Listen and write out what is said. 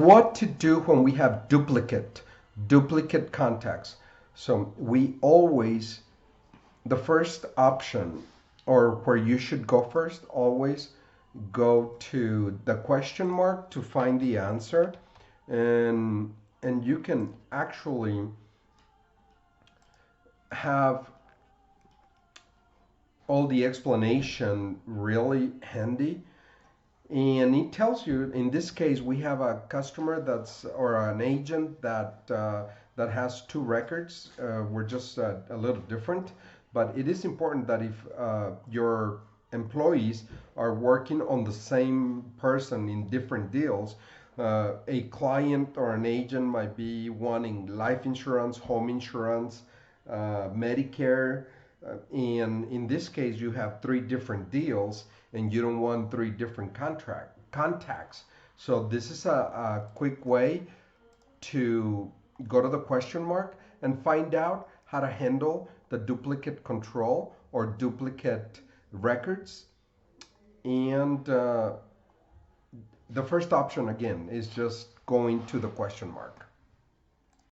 What to do when we have duplicate contacts. So we always, the first option, or where you should go first, always go to the question mark to find the answer, and you can actually have all the explanation really handy. And it tells you, in this case, we have a customer that's, or an agent that that has two records. We're just a little different, but it is important that if your employees are working on the same person in different deals, a client or an agent might be wanting life insurance, home insurance, Medicare, and in this case, you have three different deals, and you don't want three different contacts. So this is a quick way to go to the question mark and find out how to handle the duplicate control or duplicate records. And the first option again is just going to the question mark.